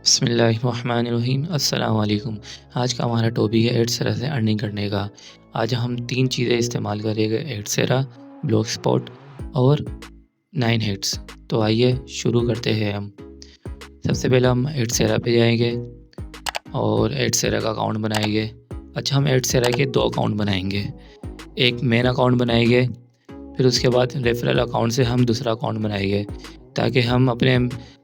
बिस्मिल्लाहिर्रहमानिर्रहीम अस्सलाम वालेकुम। आज का हमारा टॉपिक है एडसेरा से अर्निंग करने का। आज हम 3 चीज़ें इस्तेमाल करेंगे, एडसेरा, ब्लॉक स्पॉट और 9 हिट्स। तो आइए शुरू करते हैं हम। सबसे पहले हम एडसेरा पे जाएंगे और एडसेरा का अकाउंट बनाएंगे। अच्छा, हम एडसेरा के 2 अकाउंट बनाएंगे। एक मेन अकाउंट बनाएंगे, फिर उसके बाद रेफरल अकाउंट से हम दूसरा अकाउंट बनाएंगे, ताकि हम अपने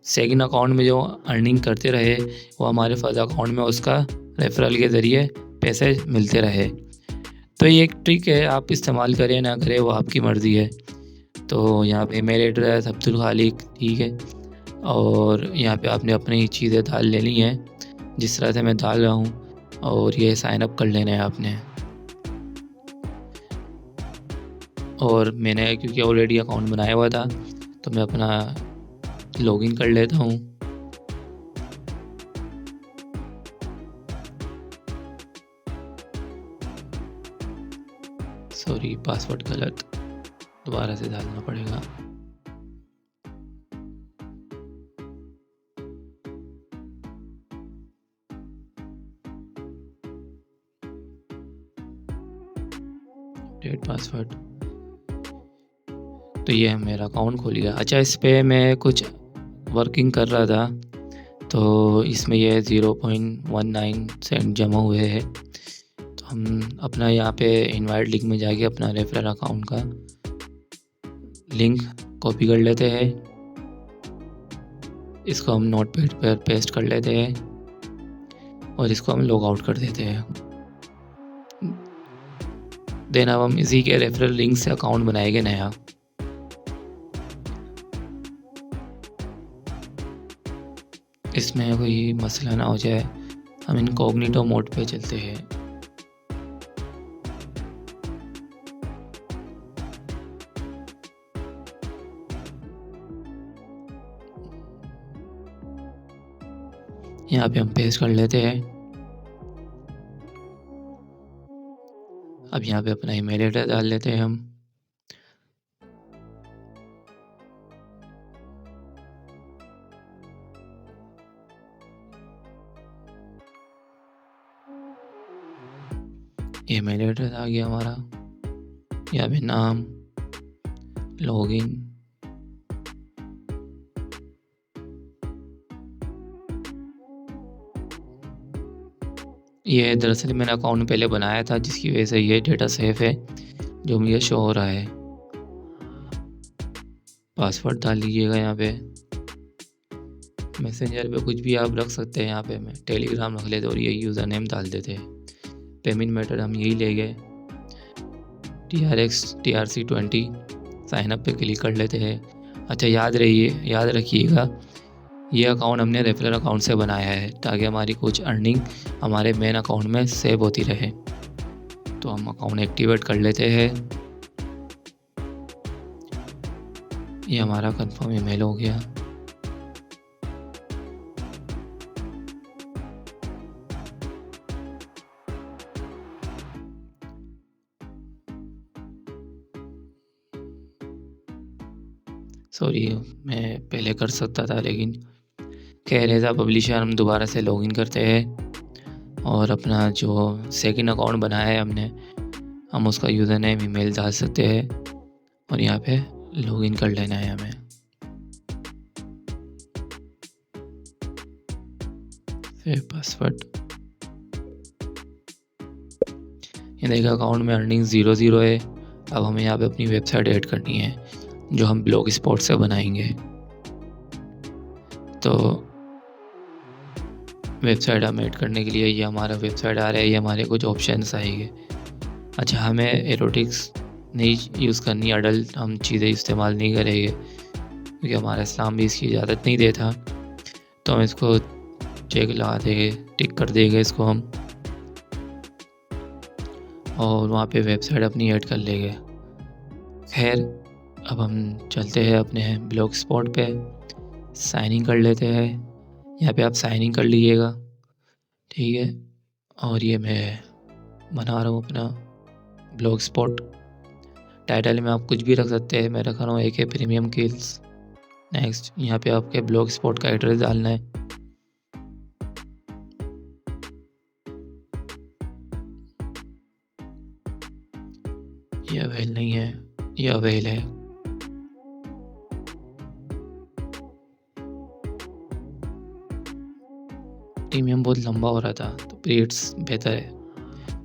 सेकंड अकाउंट में जो अर्निंग करते रहे वो हमारे फर्स्ट अकाउंट में उसका रेफरल के ज़रिए पैसे मिलते रहे। तो ये एक ट्रिक है, आप इस्तेमाल करें ना करें वो आपकी मर्ज़ी है। तो यहाँ पे मेल एड्रेस अब्दुल खालिक, ठीक है, और यहाँ पे आपने अपनी चीज़ें डाल लेनी है जिस तरह से मैं डाल रहा हूँ, और ये साइन अप कर लेना है आपने। और मैंने क्योंकि ऑलरेडी अकाउंट बनाया हुआ था तो मैं अपना लॉगिन कर लेता हूँ। सॉरी, पासवर्ड गलत, दोबारा से डालना पड़ेगा। Update password. तो ये मेरा अकाउंट खुल गया। अच्छा, इस पे मैं कुछ वर्किंग कर रहा था तो इसमें ये 0.19 सेंट जमा हुए हैं। तो हम अपना यहाँ पे इनवाइट लिंक में जाके अपना रेफरल अकाउंट का लिंक कॉपी कर लेते हैं। इसको हम नोटपैड पर पेस्ट कर लेते हैं और इसको हम लॉग आउट कर देते हैं। देन अब हम इसी के रेफरल लिंक से अकाउंट बनाएंगे नया। इसमें कोई मसला ना हो जाए, हम इनकॉग्निटो मोड पे चलते हैं। यहाँ पे हम पेस्ट कर लेते हैं। अब यहाँ पे अपना ईमेल एड्रेस डाल लेते हैं हम। ईमेल एड्रेस आ गया हमारा। यहाँ पे नाम, लॉगिन, ये दरअसल मैंने अकाउंट पहले बनाया था जिसकी वजह से ये डेटा सेफ है जो मुझे शो हो रहा है। पासवर्ड डाल लीजिएगा। यहाँ पे मैसेंजर पे कुछ भी आप रख सकते हैं। यहाँ पे मैं टेलीग्राम रख लेते और यही यूज़र नेम डाल देते हैं। पेमेंट मेथड हम यही ले गए, TRC20। साइन अप पे क्लिक कर लेते हैं। अच्छा, याद रखिएगा, ये अकाउंट हमने रेफरल अकाउंट से बनाया है ताकि हमारी कुछ अर्निंग हमारे मेन अकाउंट में सेव होती रहे। तो हम अकाउंट एक्टिवेट कर लेते हैं। ये हमारा कंफर्म ईमेल हो गया। सॉरी, मैं पहले कर सकता था लेकिन खैर एज पब्लिशर हम दोबारा से लॉगिन करते हैं और अपना जो सेकंड अकाउंट बनाया है हमने, हम उसका यूज़र नेम ईमेल डाल सकते हैं और यहाँ पे लॉगिन कर लेना है हमें। फिर पासवर्ड। ये देखिए अकाउंट में अर्निंग 0 है। अब हमें यहाँ पे अपनी वेबसाइट ऐड करनी है जो हम ब्लॉग स्पॉट से बनाएंगे। तो वेबसाइट हम ऐड करने के लिए ये हमारा वेबसाइट आ रहा है, ये हमारे कुछ ऑप्शंस आएंगे। अच्छा, हमें एरोटिक्स नहीं यूज़ करनी, अडल्ट हम चीज़ें इस्तेमाल नहीं करेंगे क्योंकि हमारा इस्लाम भी इसकी इजाज़त नहीं देता। तो हम इसको चेक लगा देंगे, टिक कर देंगे इसको हम, और वहाँ पे वेबसाइट अपनी ऐड कर लेंगे। खैर, अब हम चलते हैं अपने ब्लॉग स्पॉट पे, साइन इन कर लेते हैं। यहाँ पे आप साइन इन कर लीजिएगा, ठीक है। और ये मैं बना रहा हूँ अपना ब्लॉग स्पॉट। टाइटल में आप कुछ भी रख सकते हैं, मैं रख रहा हूँ AK प्रीमियम किल्स। नेक्स्ट, यहाँ पे आपके ब्लॉग स्पॉट का एड्रेस डालना है। ये अवेल है। प्रीमियम बहुत लंबा हो रहा था तो पीरियड्स बेहतर है।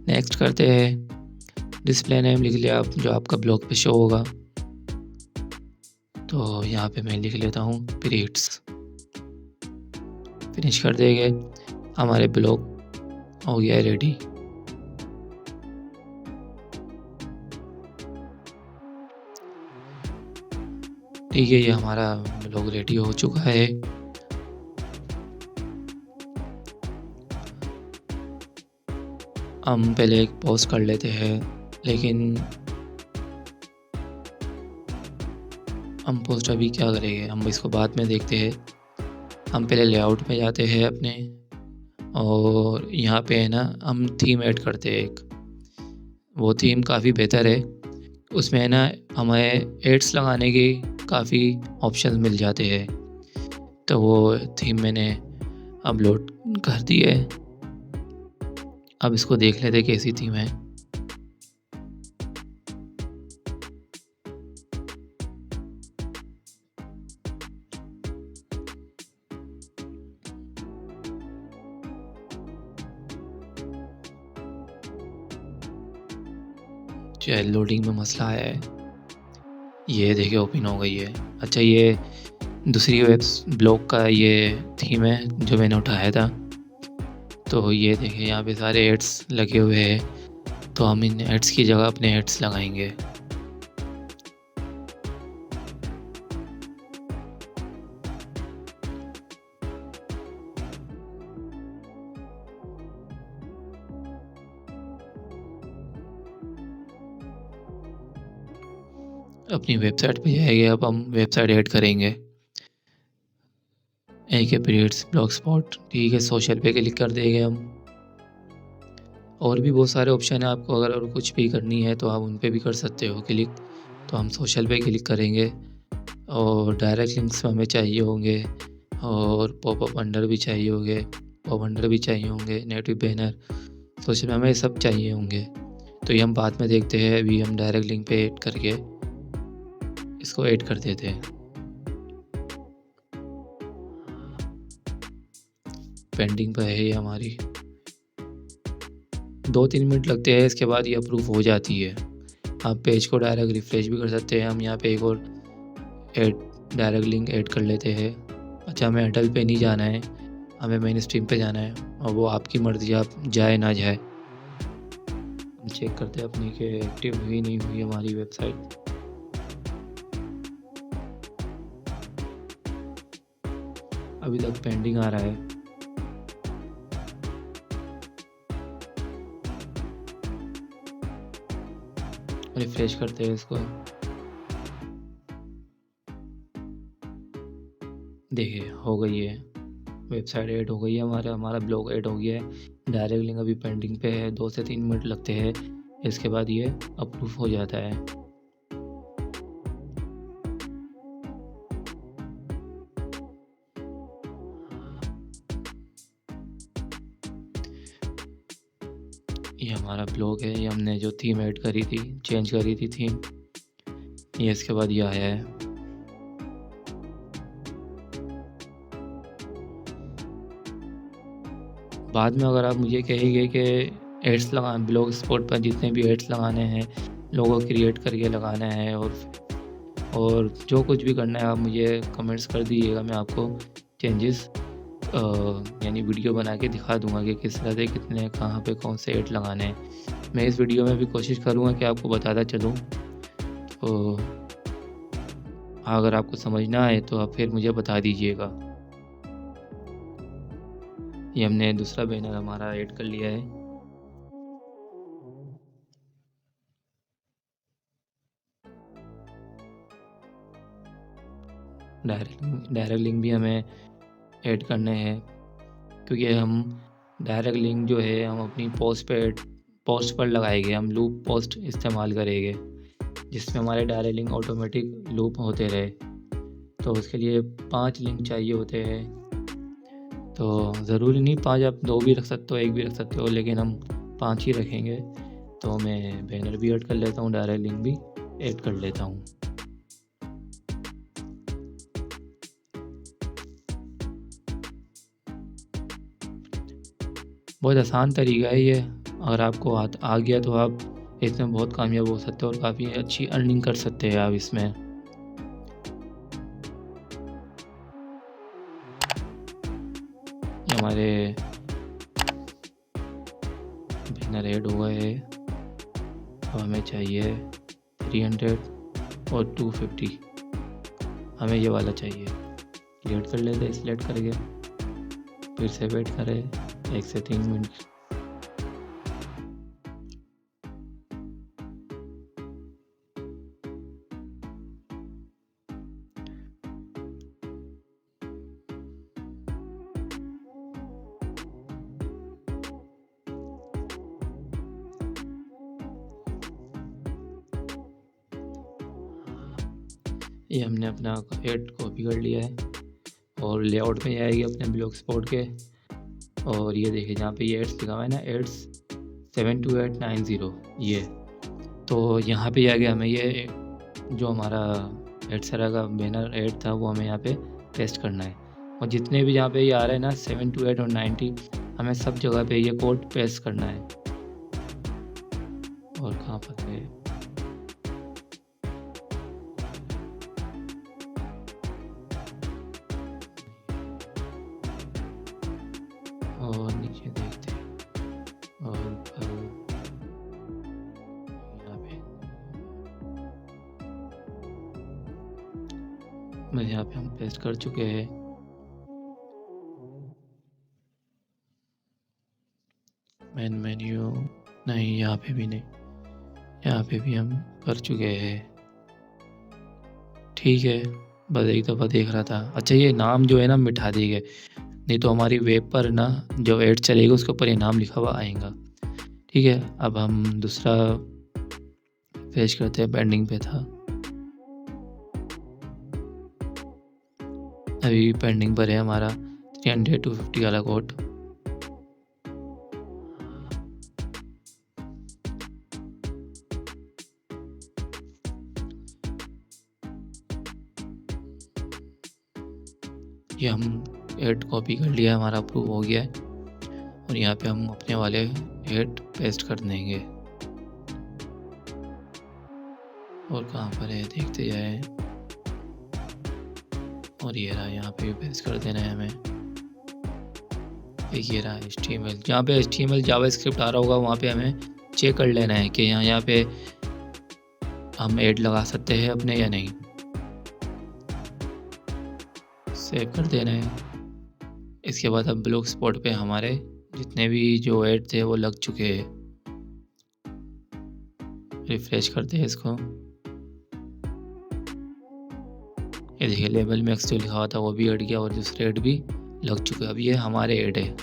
नेक्स्ट करते हैं, डिस्प्ले नेम लिख लिया आप जो आपका ब्लॉग पे शो होगा। तो यहाँ पे मैं लिख लेता हूँ पीरियड्स। फिनिश कर देंगे, हमारे ब्लॉग हो गया है रेडी। ठीक है, ये हमारा ब्लॉग रेडी हो चुका है। हम पहले एक पॉज कर लेते हैं, लेकिन हम पोस्ट अभी क्या करेंगे, हम इसको बाद में देखते हैं। हम पहले लेआउट में जाते हैं अपने, और यहाँ पे है ना हम थीम ऐड करते हैं एक। वो थीम काफ़ी बेहतर है, उसमें है ना हमें एड्स लगाने के काफ़ी ऑप्शन मिल जाते हैं। तो वो थीम मैंने अपलोड कर दी है। अब इसको देख लेते कैसी थीम है। चाइल्ड लोडिंग में मसला आया है, ये देखिए ओपन हो गई है। अच्छा, ये दूसरी वेब ब्लॉग का ये थीम है जो मैंने उठाया था। तो ये देखिए यहाँ पे सारे एड्स लगे हुए हैं, तो हम इन एड्स की जगह अपने एड्स लगाएंगे। अपनी वेबसाइट पे जाएंगे, अब हम वेबसाइट ऐड करेंगे। एक है पीरियड्स ब्लॉग स्पॉट, ठीक है, सोशल पे क्लिक कर देंगे हम। और भी बहुत सारे ऑप्शन है, आपको अगर और कुछ भी करनी है तो आप उन पे भी कर सकते हो क्लिक। तो हम सोशल पे क्लिक करेंगे, और डायरेक्ट लिंक्स हमें चाहिए होंगे, और पॉपअप अंडर भी चाहिए होंगे, पॉप अंडर भी चाहिए होंगे, नेटिव बैनर, सोशल में हमें सब चाहिए होंगे। तो ये हम बाद में देखते हैं, अभी हम डायरेक्ट लिंक पे ऐड करके इसको ऐड कर देते हैं। पेंडिंग पे है ये हमारी, 2-3 मिनट लगते हैं, इसके बाद ये अप्रूव हो जाती है। आप पेज को डायरेक्ट रिफ्रेश भी कर सकते हैं। हम यहाँ पे एक और डायरेक्ट लिंक ऐड कर लेते हैं। अच्छा, हमें हेडल पे नहीं जाना है, हमें मेन स्ट्रीम पे जाना है, और वो आपकी मर्ज़ी, आप जाए ना जाए। हम चेक करते हैं अपनी कि एक्टिव हुई नहीं हुई हमारी वेबसाइट। अभी तक पेंडिंग आ रहा है। रिफ्रेश करते हैं इसको, देखिए हो गई है, वेबसाइट ऐड हो गई है, हमारा ब्लॉग ऐड हो गया है। डायरेक्ट लिंक अभी पेंडिंग पे है, 2 से 3 मिनट लगते हैं, इसके बाद ये अप्रूव हो जाता है। ये हमारा ब्लॉग है, ये हमने जो थीम ऐड करी थी, चेंज करी थी थीम, ये इसके बाद ये आया है। बाद में अगर आप मुझे कहेंगे कि एड्स लगा ब्लॉग स्पॉट पर जितने भी एड्स लगाने हैं, लोगो क्रिएट करके लगाना है, और जो कुछ भी करना है, आप मुझे कमेंट्स कर दीजिएगा। मैं आपको चेंजेस यानी वीडियो बना के दिखा दूंगा कि किस तरह से कितने कहाँ पे कौन से ऐड लगाने हैं। मैं इस वीडियो में भी कोशिश करूँगा कि आपको बताता चलूँ। तो अगर आपको समझ ना आए तो आप फिर मुझे बता दीजिएगा। ये हमने दूसरा बैनर हमारा ऐड कर लिया है। डायरेक्ट लिंक भी हमें ऐड करने हैं, क्योंकि हम डायरेक्ट लिंक जो है हम अपनी पोस्ट पर लगाएंगे। हम लूप पोस्ट इस्तेमाल करेंगे, जिसमें हमारे डायरेक्ट लिंक ऑटोमेटिक लूप होते रहे। तो उसके लिए 5 लिंक चाहिए होते हैं। तो ज़रूरी नहीं 5, आप 2 भी रख सकते हो, 1 भी रख सकते हो, लेकिन हम 5 ही रखेंगे। तो मैं बैनर भी ऐड कर लेता हूँ, डायरेक्ट लिंक भी। ऐड कर लेता हूँ। बहुत आसान तरीका है ये, अगर आपको आ गया तो आप इसमें बहुत कामयाब हो सकते हो और काफ़ी अच्छी अर्निंग कर सकते हैं आप इसमें। ये हमारे बिगिनर ऐड हुआ है। अब हमें चाहिए 300 और 250, हमें ये वाला चाहिए। क्लियर कर लेते हैं सिलेक्ट करके, फिर से वेट करें 1 से 3 मिनट। ये हमने अपना ऐड कॉपी कर लिया है और लेआउट में आएगी अपने ब्लॉग स्पॉट के। और ये देखिए जहाँ पे ये एड्स लिखा हुआ है ना, एड्स 72890, ये तो यहाँ पे आगे हमें ये जो हमारा एडसेरा का बैनर ऐड था वो हमें यहाँ पे पेस्ट करना है। और जितने भी यहाँ पे ये आ रहे हैं ना 728 और 90, हमें सब जगह पे ये कोड पेस्ट करना है। और कहाँ पर है, और नीचे देखते हैं और यहाँ पे यहाँ पे हम पेस्ट कर चुके हैं। मेन मेन्यू नहीं, यहाँ पे भी नहीं, यहाँ पे भी हम कर चुके हैं। ठीक है, बस एक दफ़ा देख रहा था। अच्छा ये नाम जो है ना मिटा दिए, नहीं तो हमारी वेब पर ना जो ऐड चलेगा उसके ऊपर ये नाम लिखा हुआ आएगा। ठीक है, अब हम दूसरा पेश करते हैं, पेंडिंग पे था, अभी पेंडिंग पर है हमारा 300 250 वाला कोड। ये हम ऐड कॉपी कर लिया, हमारा अप्रूव हो गया है। और यहाँ पे हम अपने वाले ऐड पेस्ट कर देंगे। और कहाँ पर है देखते जाए, और ये रहा, यहाँ पे भी पेस्ट कर देना है हमें। एक ये रहा HTML, जहाँ पे HTML जावास्क्रिप्ट आ रहा होगा वहाँ पे हमें चेक कर लेना है कि यहाँ पे हम ऐड लगा सकते हैं अपने या नहीं। सेव कर देना है। इसके बाद अब ब्लॉग स्पॉट पे हमारे जितने भी जो ऐड थे वो लग चुके हैं। रिफ्रेश करते हैं इसको, ये देखिए लेबल मैक्स जो लिखा हुआ था वो भी ऐड गया और दूसरे ऐड भी लग चुके हैं। अब ये हमारे ऐड है।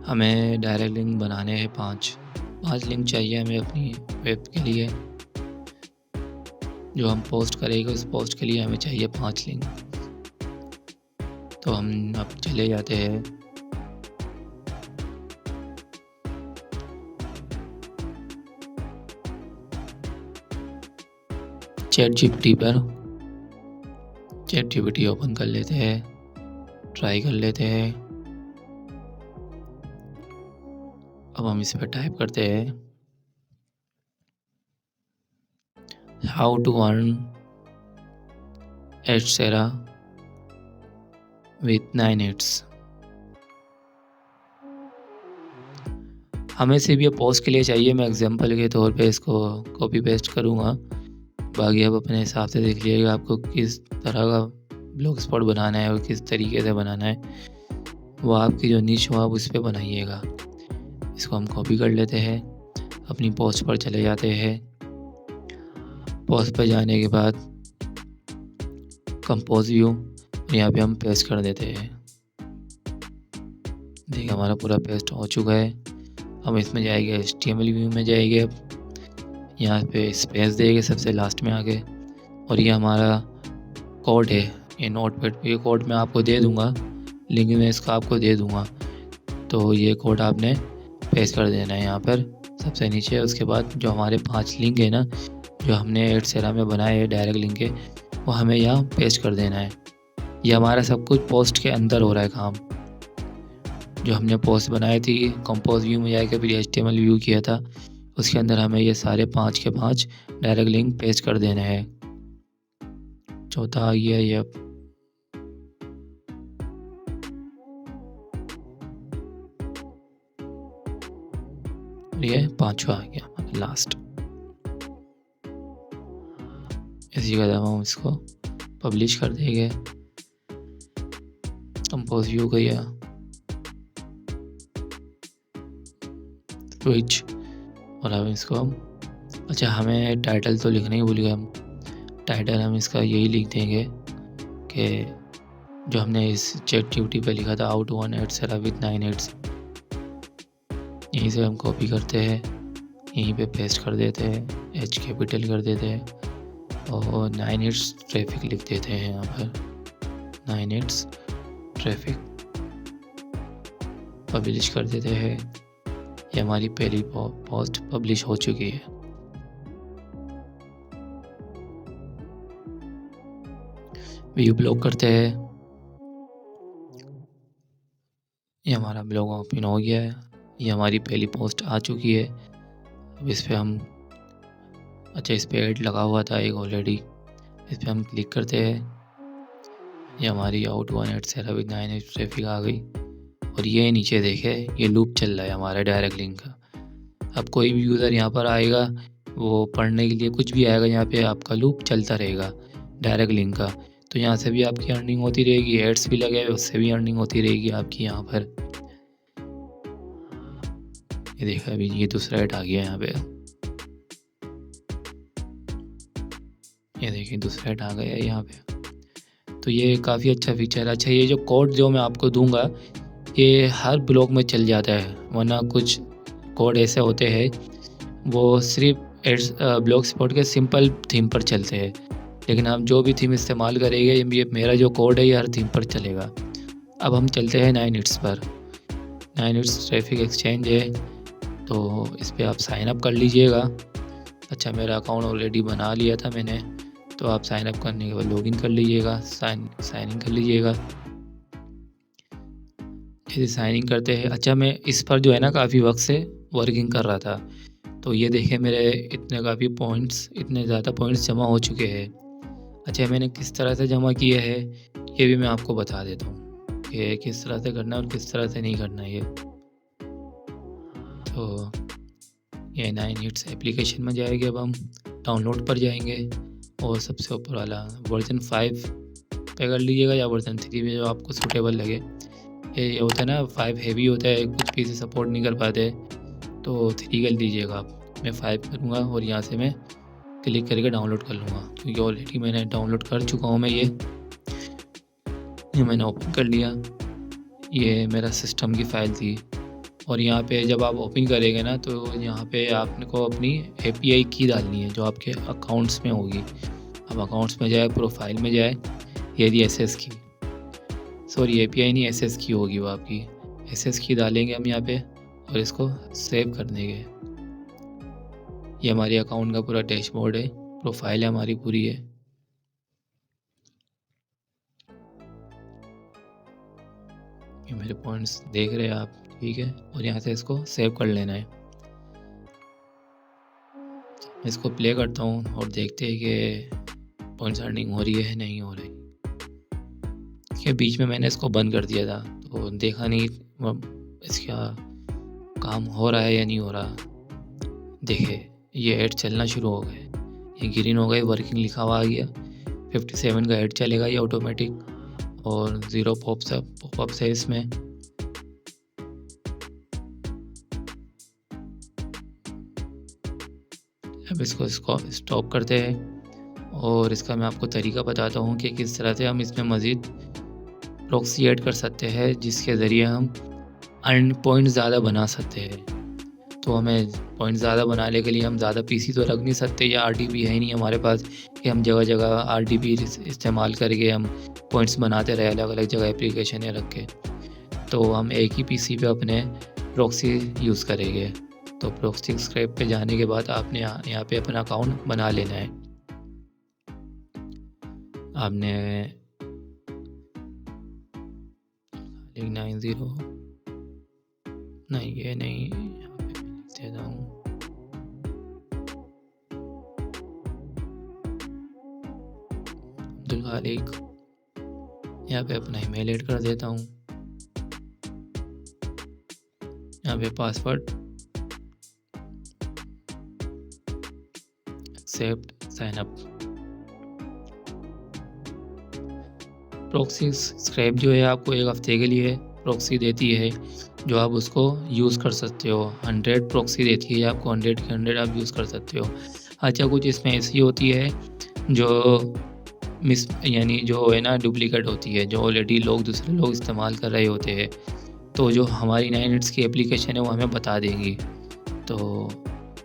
हमें डायरेक्ट लिंक बनाने हैं 5 लिंक चाहिए हमें अपनी वेब के लिए। जो हम पोस्ट करेंगे उस पोस्ट के लिए हमें चाहिए 5 लिंक। तो हम अब चले जाते हैं ChatGPT पर। ChatGPT ओपन कर लेते हैं, ट्राई कर लेते हैं। अब हम इस पर टाइप करते हैं how to earn Adsterra with 9 hits। हमें सिर्फ ये पोस्ट के लिए चाहिए, मैं एग्जांपल के तौर पे इसको कॉपी पेस्ट करूँगा। बाकी आप अपने हिसाब से देख लीजिएगा आपको किस तरह का ब्लॉग स्पॉट बनाना है और किस तरीके से बनाना है, वो आपकी जो नीश हो आप उस पर बनाइएगा। इसको हम कॉपी कर लेते हैं, अपनी पोस्ट पर चले जाते हैं। पोस्ट पर जाने के बाद कंपोज व्यू, यहाँ पे हम पेस्ट कर देते हैं। देखिए हमारा पूरा पेस्ट हो चुका है। हम इसमें जाएंगे, HTML व्यू में जाएंगे, यहाँ पे स्पेस देंगे सबसे लास्ट में आगे, और ये हमारा कोड है, ये नोटपैड पे कोड मैं आपको दे दूँगा, लिंक में इसका आपको दे दूँगा। तो ये कोड आपने पेस्ट कर देना है यहाँ पर सबसे नीचे। उसके बाद जो हमारे 5 लिंक है ना, जो हमने एड्सेरा में बनाए हैं डायरेक्ट लिंक के, वो हमें यहाँ पेस्ट कर देना है। ये हमारा सब कुछ पोस्ट के अंदर हो रहा है काम। जो हमने पोस्ट बनाई थी कंपोज व्यू में जाके फिर HTML व्यू किया था, उसके अंदर हमें ये सारे 5 के 5 डायरेक्ट लिंक पेस्ट कर देने हैं। चौथा ये पांचवा आ गया लास्ट। इसी का हम इसको पब्लिश कर देंगे, कंपोज व्यू गया, स्विच, और अब इसको हम अच्छा हमें टाइटल तो लिखना ही भूल गए हम। टाइटल हम इसका यही लिख देंगे कि जो हमने इस ChatGPT पे लिखा था, how to earn Adsterra with 9 heads. यहीं से हम कॉपी करते हैं, यहीं पे पेस्ट कर देते हैं, H कैपिटल कर देते हैं और 9 हेड्स ट्रैफिक लिख देते हैं यहाँ पर, 9 हेड्स ट्रैफिक, पब्लिश कर देते हैं। ये हमारी पहली पोस्ट पब्लिश हो चुकी है। व्यू ब्लॉक करते हैं, ये हमारा ब्लॉग ओपन हो गया है। ये हमारी पहली पोस्ट आ चुकी है। अब इस पर हम इस पर ऐड लगा हुआ था एक ऑलरेडी, इस पर हम क्लिक करते हैं। ये हमारी आउट 1 एड्सेरा विद 9 हेड्स ट्रैफिक आ गई, और ये नीचे देखे ये लूप चल रहा है हमारा डायरेक्ट लिंक का। अब कोई भी यूज़र यहाँ पर आएगा, वो पढ़ने के लिए कुछ भी आएगा, यहाँ पे आपका लूप चलता रहेगा डायरेक्ट लिंक का। तो यहाँ से भी आपकी अर्निंग होती रहेगी, एड्स भी लगे हुए उससे भी अर्निंग होती रहेगी आपकी यहाँ पर। ये देखा अभी ये दूसरा ऐड आ गया यहाँ पे, ये देखिए दूसरा ऐड आ गया है यहाँ पे। तो ये काफ़ी अच्छा फीचर है। अच्छा, ये जो कोड जो मैं आपको दूंगा ये हर ब्लॉग में चल जाता है, वरना कुछ कोड ऐसे होते हैं वो सिर्फ एड्स ब्लॉग स्पॉट के सिंपल थीम पर चलते हैं, लेकिन आप जो भी थीम इस्तेमाल करेंगे, ये मेरा जो कोड है ये हर थीम पर चलेगा। अब हम चलते हैं 9 हेड्स पर। 9 हेड्स ट्रैफिक एक्सचेंज है, तो इस पर आप साइन अप कर लीजिएगा। अच्छा, मेरा अकाउंट ऑलरेडी बना लिया था मैंने, तो आप साइन अप करने के बाद लॉगिन कर लीजिएगा, साइन इन कर लीजिएगा। जैसे साइन इन करते हैं, अच्छा मैं इस पर जो है ना काफ़ी वक्त से वर्किंग कर रहा था, तो ये देखें मेरे इतने ज़्यादा पॉइंट्स जमा हो चुके हैं। अच्छा, मैंने किस तरह से जमा किए हैं ये भी मैं आपको बता देता हूँ कि किस तरह से करना है और किस तरह से नहीं करना है ये। तो ये 9 हेड्स एप्लीकेशन में जाएंगे, अब हम डाउनलोड पर जाएंगे और सबसे ऊपर वाला वर्जन 5 पे कर लीजिएगा या वर्जन 3 में जो आपको सूटेबल लगे। ये होता है ना 5 हैवी होता है, कुछ पीसी सपोर्ट नहीं कर पाते, तो 3 कर लीजिएगा आप। मैं 5 करूँगा और यहाँ से मैं क्लिक करके डाउनलोड कर लूँगा, क्योंकि ऑलरेडी मैंने डाउनलोड कर चुका हूँ मैं। ये मैंने ओपन कर लिया, ये मेरा सिस्टम की फ़ाइल थी। और यहाँ पे जब आप ओपन करेंगे ना, तो यहाँ पे आपको अपनी API की डालनी है जो आपके अकाउंट्स में होगी। अब अकाउंट्स में जाए, प्रोफाइल में जाए, ये दी SS की, सॉरी API नहीं SS की होगी वो आपकी। SS की डालेंगे हम यहाँ पे और इसको सेव कर देंगे। ये हमारे अकाउंट का पूरा डैशबोर्ड है, प्रोफाइल है हमारी पूरी है। ये मेरे पॉइंट्स देख रहे हैं आप, ठीक है, और यहाँ से इसको सेव कर लेना है। इसको प्ले करता हूँ और देखते हैं कि पॉइंट्स अर्निंग हो रही है नहीं हो रही। के बीच में मैंने इसको बंद कर दिया था, तो देखा नहीं इसका काम हो रहा है या नहीं हो रहा। देखे ये ऐड चलना शुरू हो गए, ये ग्रीन हो गए, वर्किंग लिखा हुआ आ गया। 57 का ऐड चलेगा ये ऑटोमेटिक, और 0 पॉपअप्स है इसमें। अब इसको स्टॉप करते हैं और इसका मैं आपको तरीका बताता हूँ कि किस तरह से हम इसमें मज़ीद प्रॉक्सी ऐड कर सकते हैं, जिसके ज़रिए हम अर्न पॉइंट ज़्यादा बना सकते हैं। तो हमें पॉइंट ज़्यादा बनाने के लिए हम ज़्यादा पीसी तो रख नहीं सकते, या आरडीपी है ही नहीं हमारे पास कि हम जगह जगह आरडीपी इस्तेमाल करके हम पॉइंट्स बनाते रहे अलग अलग जगह एप्लीकेशन या रख के। तो हम एक ही पीसी पे अपने प्रॉक्सी यूज़ करेंगे। तो प्रॉक्सी स्क्रैप पे जाने के बाद आपने यहाँ पे अपना अकाउंट बना लेना है। आपने 90 नहीं, ये नहीं, यहाँ पे मैं लिख देता हूँ। अब्दुल खालिक, यहाँ पे अपना ईमेल ऐड कर देता हूँ। यहाँ पे password, accept, sign up. Proxy scrap जो है आपको 1 हफ्ते के लिए प्रॉक्सी देती है, जो आप उसको यूज़ कर सकते हो। 100 प्रॉक्सी देती है आपको, 100 के 100 आप यूज़ कर सकते हो। अच्छा, कुछ इसमें ऐसी होती है जो यानी जो है ना डुप्लीकेट होती है, जो ऑलरेडी दूसरे लोग इस्तेमाल कर रहे होते हैं, तो जो हमारी 9 हिट्स की एप्लीकेशन है वो हमें बता देंगी। तो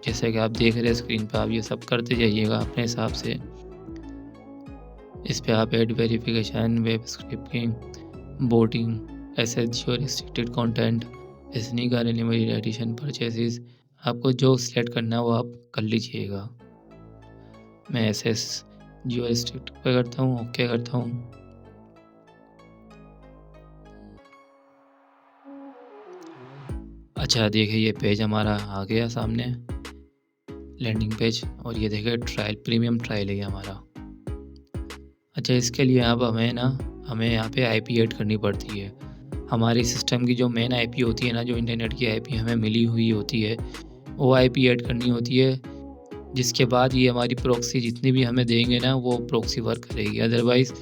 जैसे कि आप देख रहे हैं स्क्रीन पे, आप ये सब करते जाइएगा अपने हिसाब से। इस पे आप add verification, web scripting, botting, SSGO, restricted content, sneak unlimited edition purchases, आपको जो सिलेक्ट करना है वो आप कर लीजिएगा। मैं SSGO रिस्ट्रिक्ट पे करता हूँ, ओके करता हूँ। अच्छा, देखिए ये पेज हमारा आ गया सामने, लैंडिंग पेज, और ये देखिए ट्रायल, प्रीमियम ट्रायल है हमारा। अच्छा, इसके लिए अब हमें यहाँ पे IP ऐड करनी पड़ती है। हमारे सिस्टम की जो मेन IP होती है ना, जो इंटरनेट की IP हमें मिली हुई होती है, वो IP ऐड करनी होती है, जिसके बाद ये हमारी प्रॉक्सी जितनी भी हमें देंगे ना, वो प्रॉक्सी वर्क करेगी। अदरवाइज़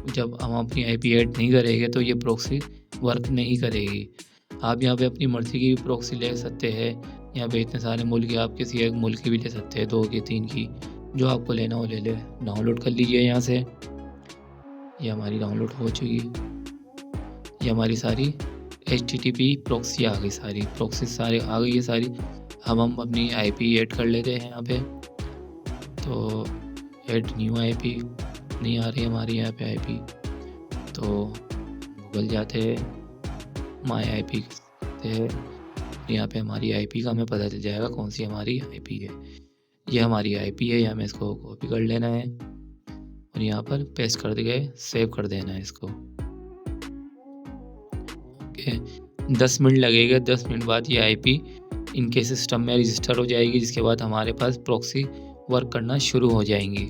जब हम अपनी IP ऐड नहीं करेंगे तो ये प्रॉक्सी वर्क नहीं करेगी। आप यहाँ पे अपनी मर्ज़ी की भी प्रॉक्सी ले सकते हैं। यहाँ पे इतने सारे मुल्क, आप किसी एक मुल्क की भी ले सकते हैं, 2 की, 3 की, जो आपको लेना हो ले ले। डाउनलोड कर लीजिए यहाँ से। ये हमारी डाउनलोड हो चुकी, ये हमारी सारी HTTP प्रॉक्सी आ गई, सारी प्रॉक्सी सारी आ गई है सारी। अब हम अपनी IP ऐड कर लेते हैं यहाँ पे। तो ऐड न्यू IP नहीं आ रही हमारी यहाँ पे IP, तो गूगल जाते हैं, माई IP करते हैं, यहाँ पे हमारी IP का हमें पता चल जाएगा कौन सी हमारी IP है। ये हमारी IP है, हमें इसको कॉपी कर लेना है और यहाँ पर पेस्ट कर के सेव कर देना है इसको। ओके, 10 मिनट लगेगा। 10 मिनट बाद ये IP इनके सिस्टम में रजिस्टर हो जाएगी, जिसके बाद हमारे पास प्रॉक्सी वर्क करना शुरू हो जाएंगी।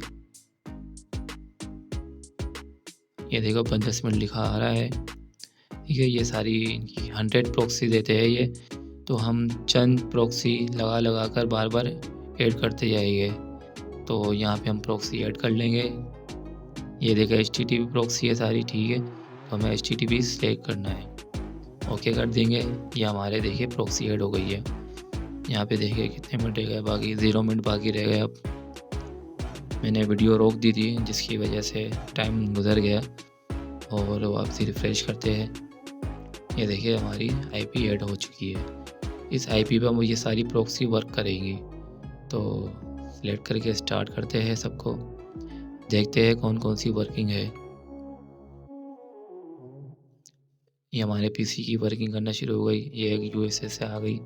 ये देखो 10 मिनट लिखा आ रहा है, ठीक है। ये सारी इनकी 100 प्रॉक्सी देते हैं ये, तो हम चंद प्रॉक्सी लगा कर बार बार ऐड करते जाएंगे। तो यहाँ पे हम प्रॉक्सी ऐड कर लेंगे। ये देखो HTTP प्रॉक्सी है सारी, ठीक है। तो हमें HTTP सेलेक्ट करना है, ओके कर देंगे। ये हमारे देखिए प्रॉक्सी ऐड हो गई है। यहाँ पे देखिए कितने मिनट रह गए बाकी, 0 मिनट बाकी रह गए। अब मैंने वीडियो रोक दी थी, जिसकी वजह से टाइम गुजर गया, और वापसी रिफ़्रेश करते हैं। ये देखिए हमारी IP ऐड हो चुकी है। इस IP पर ये सारी प्रॉक्सी वर्क करेगी। तो सिलेक्ट करके स्टार्ट करते हैं सबको, देखते हैं कौन कौन सी वर्किंग है। ये हमारे PC की वर्किंग करना शुरू हो गई। ये एक USA से आ गई,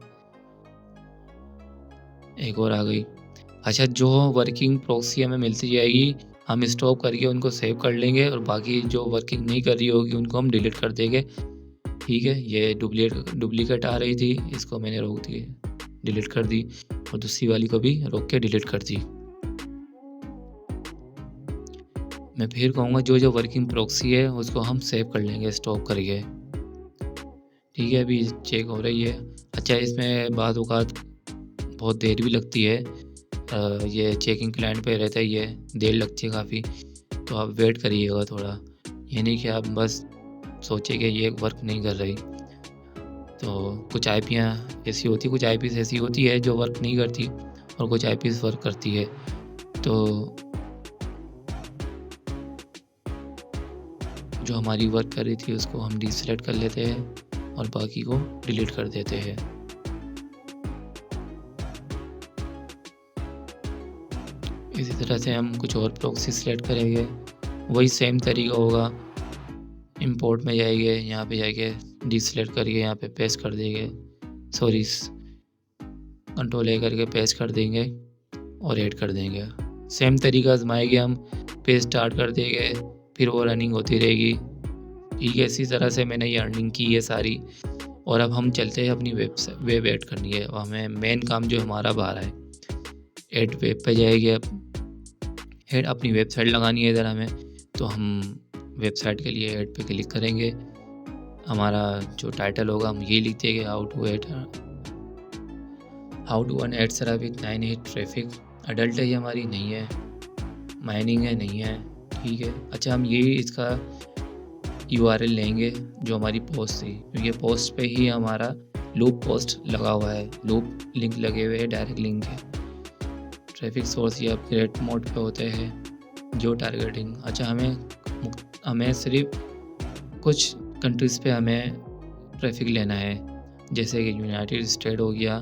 एक और आ गई। अच्छा, जो वर्किंग प्रॉक्सी हमें मिलती जाएगी, हम स्टॉप करके उनको सेव कर लेंगे, और बाकी जो वर्किंग नहीं कर रही होगी उनको हम डिलीट कर देंगे, ठीक है। ये डुप्लीकेट आ रही थी, इसको मैंने रोक दी, डिलीट कर दी, और दूसरी वाली को भी रोक के डिलीट कर दी। मैं फिर कहूँगा जो जो वर्किंग प्रॉक्सी है उसको हम सेव कर लेंगे स्टॉप करके, ठीक है। अभी चेक हो रही है। अच्छा, इसमें बाद औक़ात बहुत देर भी लगती है, ये चेकिंग क्लाइंट पे रहता है, ये देर लगती है काफ़ी, तो आप वेट करिएगा थोड़ा। ये नहीं कि आप बस सोचे कि ये वर्क नहीं कर रही। तो कुछ IPयाँ ऐसी होती, कुछ IPs ऐसी होती है जो वर्क नहीं करती, और कुछ IPs वर्क करती है। तो जो हमारी वर्क कर रही थी उसको हम डीसेलेक्ट कर लेते हैं और बाकी को डिलीट कर देते हैं। इसी तरह से हम कुछ और प्रॉक्सी सेलेक्ट करेंगे, वही सेम तरीका होगा। इंपोर्ट में जाएंगे, यहाँ पे जाके डी सेलेक्ट करके यहाँ पे पेस्ट कर देंगे, सॉरी कंट्रोल ए करके पेस्ट कर देंगे और ऐड कर देंगे। सेम तरीका आजमाएंगे हम, पेज स्टार्ट कर देंगे, फिर वो रनिंग होती रहेगी। ठीक है, इसी तरह से मैंने ये अर्निंग की है सारी। और अब हम चलते हैं अपनी वेब ऐड करनी है। हमें मेन काम जो हमारा बाहर है, ऐड वेब पे जाएगी। अब ऐड अपनी वेबसाइट लगानी है इधर हमें, तो हम वेबसाइट के लिए ऐड पे क्लिक करेंगे। हमारा जो टाइटल होगा हम ये लिख देंगे, how to earn Adsterra with 9 traffic. Adult है ये हमारी, नहीं है, माइनिंग है, नहीं है। ठीक है, अच्छा हम ये इसका URL लेंगे जो हमारी पोस्ट थी, क्योंकि पोस्ट पे ही हमारा लूप पोस्ट लगा हुआ है, लूप लिंक लगे हुए हैं, डायरेक्ट लिंक है। ट्रैफिक सोर्स ये अपग्रेड मोड पे होते हैं। जो टारगेटिंग, अच्छा हमें सिर्फ कुछ कंट्रीज़ पे हमें ट्रैफिक लेना है, जैसे कि यूनाइटेड स्टेट हो गया,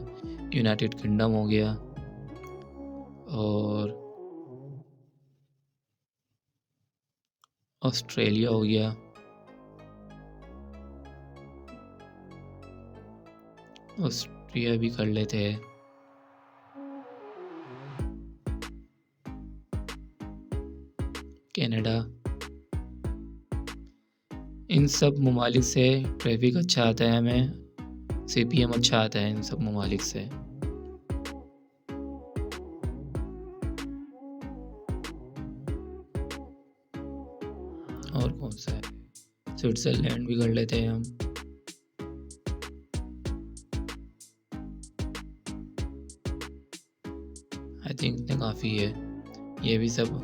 यूनाइटेड किंगडम हो गया, और ऑस्ट्रेलिया हो गया, ऑस्ट्रिया भी कर लेते हैं, कनाडा। इन सब ममालिक से ट्रैफिक अच्छा आता है, हमें CPM अच्छा आता है इन सब ममालिक से। और कौन सा है, स्विट्ज़रलैंड भी कर लेते हैं हम। आई थिंक इतने काफ़ी है, ये भी सब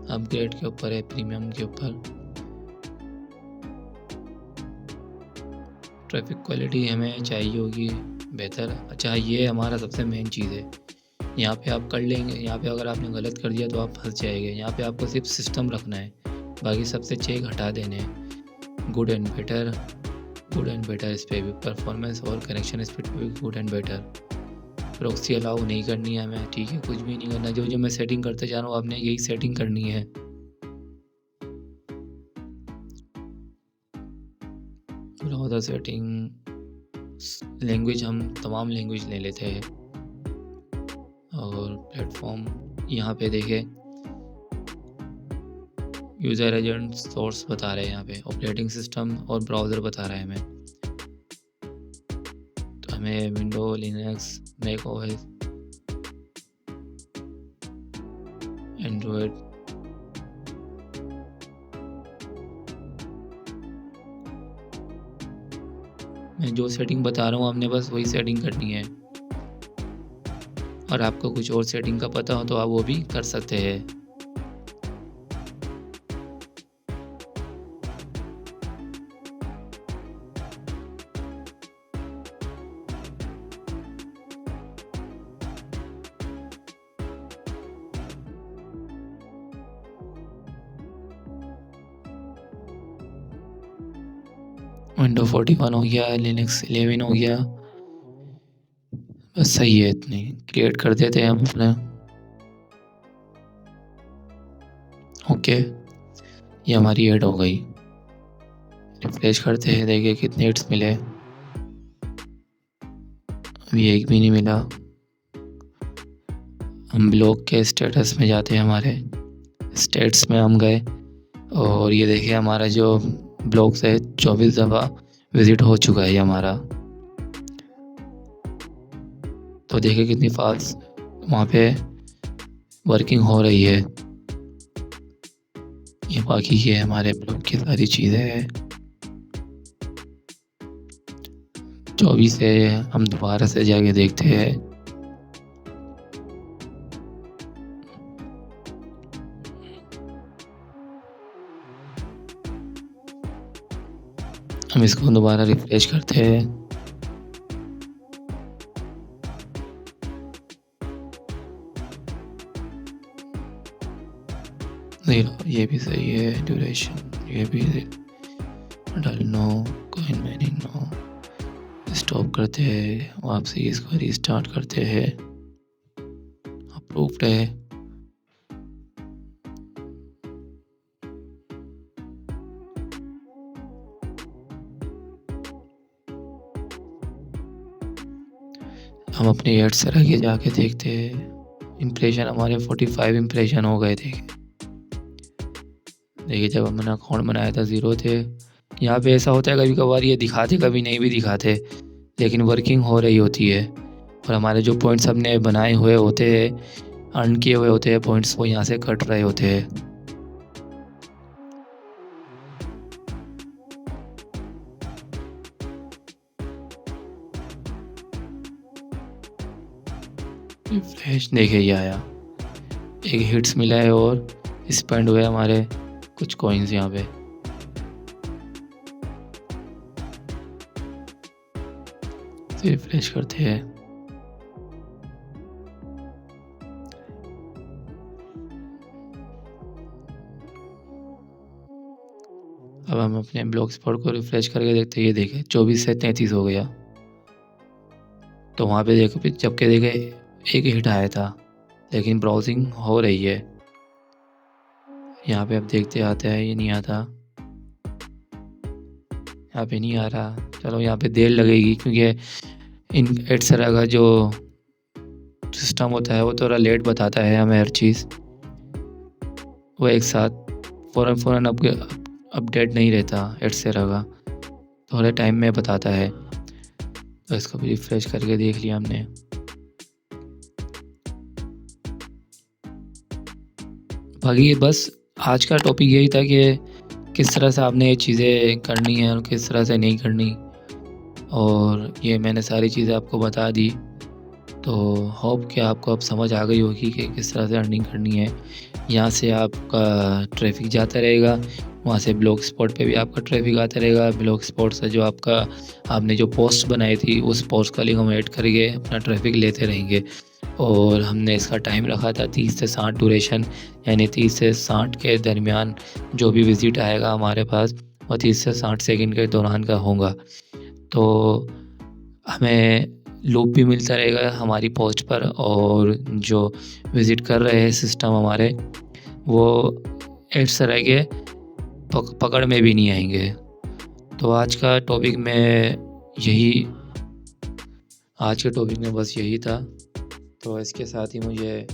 अपग्रेड के ऊपर है, प्रीमियम के ऊपर। ट्रैफिक क्वालिटी हमें चाहिए होगी बेहतर। अच्छा ये हमारा सबसे मेन चीज़ है, यहाँ पे आप कर लेंगे, यहाँ पे अगर आपने गलत कर दिया तो आप फंस जाएंगे। यहाँ पे आपको सिर्फ सिस्टम रखना है, बाकी सबसे चेक हटा देने हैं। गुड एंड बेटर इस पर भी, परफॉर्मेंस और कनेक्शन स्पीड पे भी good and better. Proxy allow नहीं करनी है हमें, ठीक है, कुछ भी नहीं करना। जो मैं सेटिंग करते जा रहा हूँ आपने यही सेटिंग करनी है। ब्राउज़र सेटिंग, लैंग्वेज हम तमाम लैंग्वेज ले लेते हैं। और प्लेटफॉर्म यहाँ पे देखें, यूज़र एजेंट सोर्स बता रहे हैं, यहाँ पे ऑपरेटिंग सिस्टम और ब्राउज़र बता रहा है हमें। तो हमें window, linux, mac OS, android, मैं जो सेटिंग बता रहा हूँ आपने बस वही सेटिंग करनी है। और आपको कुछ और सेटिंग का पता हो तो आप वो भी कर सकते हैं। विंडो 41 हो गया, लिनक्स 11 हो गया, बस सही है। इतनी क्रिएट कर देते हैं हम अपना। ओके, ये हमारी ऐड हो गई। रिफ्रेश करते हैं, देखिए कितने हिट्स मिले। अभी एक भी नहीं मिला। हम ब्लॉग के स्टेटस में जाते हैं, हमारे स्टेट्स में हम गए और ये देखिए हमारा जो ब्लॉग है 24 दफ़ा विज़िट हो चुका है ये हमारा। तो देखिए कितनी फास्ट वहाँ पे वर्किंग हो रही है। ये बाकी ये हमारे ब्लॉग की सारी चीज़ें हैं। 24 से हम दोबारा से जाके देखते हैं। हम इसको दोबारा रिफ्रेश करते हैं। ये भी सही है, ड्यूरेशन ये भी डालनो, कॉइन माइनिंग नो। स्टॉप करते हैं, वापसी इसको रीस्टार्ट करते हैं। अप्रूव्ड है। हम अपने एड से आगे जाके देखते हैं। इम्प्रेशन हमारे 45 इम्प्रेशन हो गए थे। देखिए जब हमने अकाउंट बनाया था 0 थे। यहाँ पे ऐसा होता है कभी कभार ये दिखाते कभी नहीं भी दिखाते, लेकिन वर्किंग हो रही होती है और हमारे जो पॉइंट्स हमने बनाए हुए होते हैं, अर्न किए हुए होते हैं पॉइंट्स, वो यहाँ से कट रहे होते हैं। फ्लैश देखिए ये आया, एक हिट्स मिला है और स्पेंड हुए हमारे कुछ कॉइन्स यहाँ पे। फिर रिफ्रेश करते हैं। अब हम अपने ब्लॉक स्पॉट को रिफ्रेश करके देखते हैं। ये देखें 24 से 33 हो गया। तो वहाँ पे देखो फिर जबकि देखे एक हिट आया था, लेकिन ब्राउजिंग हो रही है। यहाँ पे अब देखते आते हैं, ये नहीं आता, यहाँ पे नहीं आ रहा। चलो यहाँ पे देर लगेगी क्योंकि इन एट्सरा का जो सिस्टम होता है वो थोड़ा लेट बताता है हमें हर चीज़। वो एक साथ फ़ौरन अपडेट नहीं रहता एट्सरा का, थोड़े टाइम में बताता है। तो इसको भी रिफ्रेश करके देख लिया हमने। बाकी बस आज का टॉपिक यही था कि किस तरह से आपने ये चीज़ें करनी है और किस तरह से नहीं करनी, और ये मैंने सारी चीज़ें आपको बता दी। तो होप कि आपको अब समझ आ गई होगी कि किस तरह से अर्निंग करनी है। यहाँ से आपका ट्रैफिक जाता रहेगा, वहाँ से ब्लॉग स्पॉट पे भी आपका ट्रैफिक आता रहेगा। ब्लॉग स्पॉट से जो आपने जो पोस्ट बनाई थी उस पोस्ट का लिंक हम ऐड करके अपना ट्रैफिक लेते रहेंगे। और हमने इसका टाइम रखा था 30 से 60 ड्यूरेशन, यानी 30 से 60 के दरमियान जो भी विज़िट आएगा हमारे पास वो 30 से 60 सेकंड के दौरान का होगा। तो हमें लूप भी मिलता रहेगा हमारी पोस्ट पर, और जो विज़िट कर रहे हैं सिस्टम हमारे, वो इस तरह के पकड़ में भी नहीं आएंगे। तो आज के टॉपिक में बस यही था। तो इसके साथ ही मुझे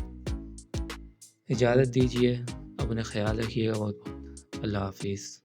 इजाज़त दीजिए। अपना ख्याल रखिएगा बहुत बहुत। अल्लाह हाफिज़।